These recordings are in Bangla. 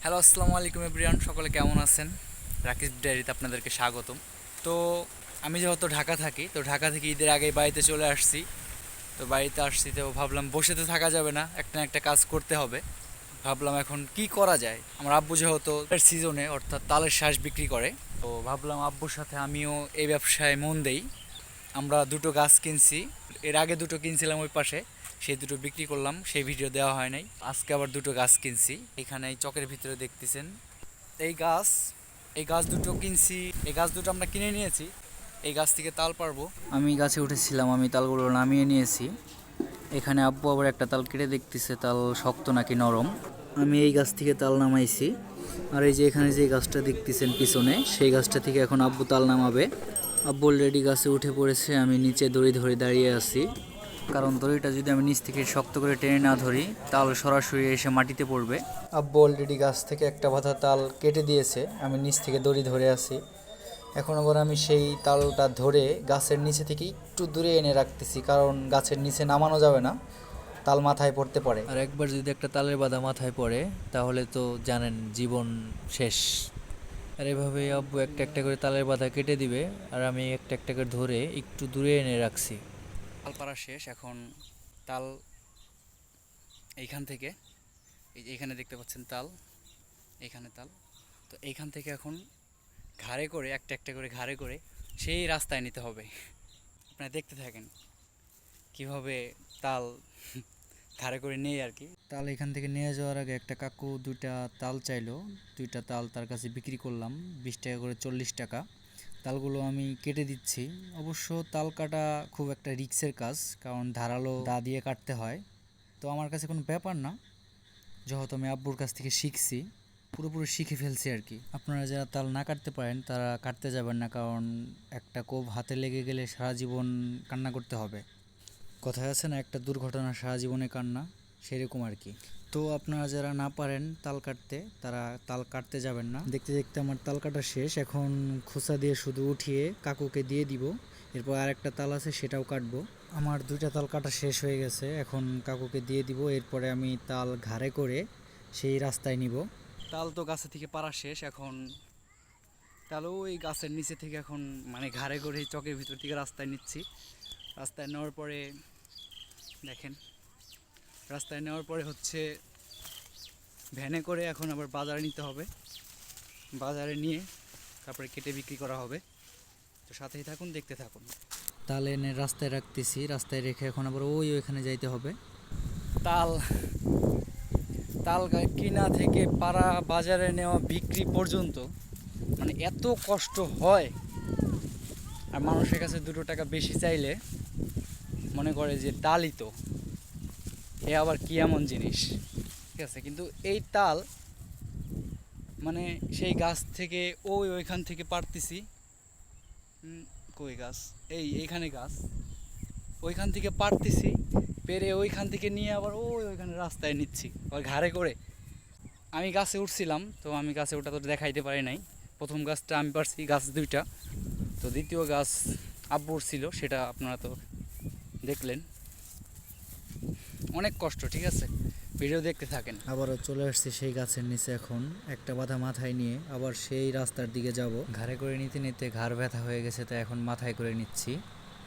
হ্যালো, আসসালামু আলাইকুম এভরিওয়ান, সকলে কেমন আছেন? রাকিব ডায়েরিতে আপনাদেরকে স্বাগতম। তো আমি যেহেতু ঢাকা থাকি, তো ঢাকা থেকে ঈদের আগেই বাড়িতে চলে আসছি। তো বাড়িতে আসছি, তো ভাবলাম বসে তো থাকা যাবে না, একটা না একটা কাজ করতে হবে। ভাবলাম এখন কি করা যায়। আমার আব্বু যেহেতু সিজনে অর্থাৎ তালের শ্বাস বিক্রি করে, তো ভাবলাম আব্বুর সাথে আমিও এই ব্যবসায় মন দেই। আমরা দুটো গাছ কিনছি, এর আগে দুটো কিনছিলাম ওই পাশে, সেই দুটো বিক্রি করলাম, সেই ভিডিও দেওয়া হয় নাই। আজকে আবার দুটো গাছ কিনছি, এখানে এই চকের ভিতরে দেখতেছেন এই গাছ। এই গাছ দুটো কিনছি, এই গাছ দুটো আমরা কিনে নিয়েছি। এই গাছ থেকে তাল পারবো। আমি গাছে উঠেছিলাম, আমি তালগুলো নামিয়ে নিয়েছি। এখানে আব্বু আবার একটা তাল কেটে দেখতেছে তাল শক্ত নাকি নরম। আমি এই গাছ থেকে তাল নামাইছি, আর এই যে এখানে যে গাছটা দেখতেছেন পিছনে, সেই গাছটা থেকে এখন আব্বু তাল নামাবে। আব্বু অলরেডি গাছে উঠে পড়েছে, আমি নিচে দড়ি ধরে দাঁড়িয়ে আছি। কারণ দড়িটা যদি আমি নিচ থেকে শক্ত করে টেনে না ধরি, তাহলে সরাসরি এসে মাটিতে পড়বে। আব্বু অলরেডি গাছ থেকে একটা বাঁধা তাল কেটে দিয়েছে, আমি নিচ থেকে দড়ি ধরে আছি। এখন আবার আমি সেই তালটা ধরে গাছের নিচে থেকে একটু দূরে এনে রাখতেছি, কারণ গাছের নিচে নামানো যাবে না, তাল মাথায় পড়তে পারে। আর একবার যদি একটা তালের বাধা মাথায় পড়ে, তাহলে তো জানেন জীবন শেষ। আর এভাবে আব্বু একটা একটা করে তালের বাধা কেটে দিবে, আর আমি একটা একটা করে ধরে একটু দূরে এনে রাখছি। তাল পাড়া শেষ, এখন তাল এইখান থেকে, এই যে এইখানে দেখতে পাচ্ছেন তাল, এইখানে তাল। তো এইখান থেকে এখন ঘাড়ে করে একটা একটা করে ঘাড়ে করে সেই রাস্তায় নিতে হবে। আপনারা দেখতে থাকেন কিভাবে তাল ঘাড়ে করে নেই আর কি। তাল এখান থেকে নিয়ে যাওয়ার আগে একটা কাকু দুইটা তাল চাইলো, দুইটা তাল তার কাছে বিক্রি করলাম 20 টাকা করে, 40 টাকা। তালগুলো আমি কেটে দিচ্ছি। অবশ্য তাল কাটা খুব একটা রিক্সের কাজ, কারণ ধারালো দা দিয়ে কাটতে হয়। তো আমার কাছে কোনো ব্যাপার না, যেহেতু আমি আব্বুর কাছ থেকে শিখছি, পুরোপুরি শিখে ফেলছি আর কি। আপনারা যারা তাল না কাটতে পারেন তারা কাটতে যাবেন না, কারণ একটা কোপ হাতে লেগে গেলে সারা জীবন কান্না করতে হবে। কথায় আছে না, একটা দুর্ঘটনা সারা জীবনে কান্না, সেরকম আর কি। তো আপনারা যারা না পারেন তাল কাটতে, তারা তাল কাটতে যাবেন না। দেখতে দেখতে আমার তাল কাটা শেষ, এখন খোসা দিয়ে শুধু উঠিয়ে কাকুকে দিয়ে দিব। এরপর আরেকটা তাল আছে, সেটাও কাটবো। আমার দুইটা তাল কাটা শেষ হয়ে গেছে, এখন কাকুকে দিয়ে দিব। এরপরে আমি তাল ঘাড়ে করে সেই রাস্তায় নিব। তাল তো গাছে থেকে পাড়া শেষ, এখন তাল ওই গাছের নিচে থেকে এখন মানে ঘাড়ে করে চকের ভিতর থেকে রাস্তায় নিচ্ছি। রাস্তায় নেওয়ার পরে দেখেন, রাস্তায় নেওয়ার পরে হচ্ছে ভ্যানে করে এখন আবার বাজারে নিতে হবে। বাজারে নিয়ে তারপরে কেটে বিক্রি করা হবে। তো সাথেই থাকুন, দেখতে থাকুন। তাল এনে রাস্তায় রাখতেছি, রাস্তায় রেখে এখন আবার ওইখানে যাইতে হবে। তাল তাল কিনা থেকে পাড়া বাজারে নেওয়া বিক্রি পর্যন্ত মানে এত কষ্ট হয়। আর মানুষের কাছে 2 টাকা বেশি চাইলে মনে করে যে তালই তো, এ আবার কি এমন জিনিস। ঠিক আছে, কিন্তু এই তাল মানে সেই গাছ থেকে ওইখান থেকে পারতেছি। কই গাছ, এইখানে গাছ, ওইখান থেকে পারতেছি, পেরে ওইখান থেকে নিয়ে আবার ওইখানে রাস্তায় নিচ্ছি আবার ঘাড়ে করে। আমি গাছে উঠছিলাম, তো আমি গাছে ওটা তো দেখাইতে পারি নাই। প্রথম গাছটা আমি পারছি, গাছ দুইটা। তো দ্বিতীয় গাছ আব্বুর ছিল, সেটা আপনারা তো দেখলেন। অনেক কষ্ট, ঠিক আছে, ভিডিও দেখতে থাকেন। আবারও চলে আসছি সেই গাছের নিচে, এখন একটা বাধা মাথায় নিয়ে আবার সেই রাস্তার দিকে যাব। ঘাড়ে করে নিতে নিতে ঘাড় ব্যথা হয়ে গেছে, তাই এখন মাথায় করে নিচ্ছি।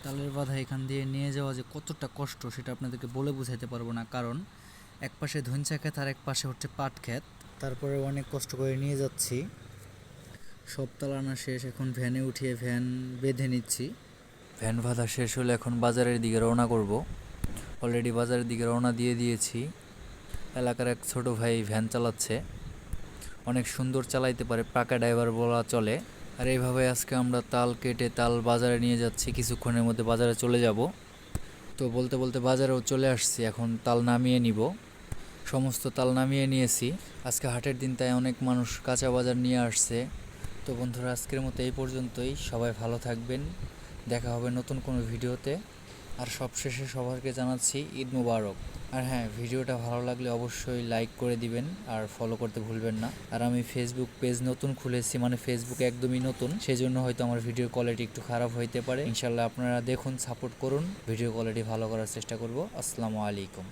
তালের বাধা এখান দিয়ে নিয়ে যাওয়া যে কতটা কষ্ট সেটা আপনাদেরকে বলে বোঝাইতে পারবো না, কারণ এক পাশে ধইঞ্চা ক্ষেত আর এক পাশে হচ্ছে পাট ক্ষেত। তারপরে অনেক কষ্ট করে নিয়ে যাচ্ছি। সব তাল আনা শেষ, এখন ভ্যানে উঠিয়ে ভ্যান বেঁধে নিচ্ছি। ভ্যান বাঁধা শেষ হলে এখন বাজারের দিকে রওনা করব। অলরেডি বাজারের দিকে রওনা দিয়ে দিয়েছি। এলাকার এক ছোট ভাই ভ্যান চালাচ্ছে, অনেক সুন্দর চালাইতে পারে, পাকা ড্রাইভার বলা চলে। আর এইভাবে আজকে আমরা তাল কেটে তাল বাজারে নিয়ে যাচ্ছি, কিছুক্ষণের মধ্যে বাজারে চলে যাব। তো বলতে বলতে বাজারেও চলে আসছি, এখন তাল নামিয়ে নিব। সমস্ত তাল নামিয়ে নিয়েছি। আজকে হাটের দিন, তাই অনেক মানুষ কাঁচা বাজার নিয়ে আসছে। তো বন্ধুরা, আজকের মতো এই পর্যন্তই। সবাই ভালো থাকবেন, দেখা হবে নতুন কোনো ভিডিওতে। আর সবশেষে সবাইকে জানাচ্ছি ঈদ মুবারক। আর হ্যাঁ, ভিডিওটা ভালো লাগলে অবশ্যই লাইক করে দিবেন আর ফলো করতে ভুলবেন না। আর আমি ফেসবুক পেজ নতুন খুলেছি, মানে ফেসবুক একদমই নতুন, সেজন্য হয়তো আমার ভিডিও কোয়ালিটি একটু খারাপ হইতে পারে। ইনশাল্লাহ আপনারা দেখুন, সাপোর্ট করুন, ভিডিও কোয়ালিটি ভালো করার চেষ্টা করব। আসসালামু আলাইকুম।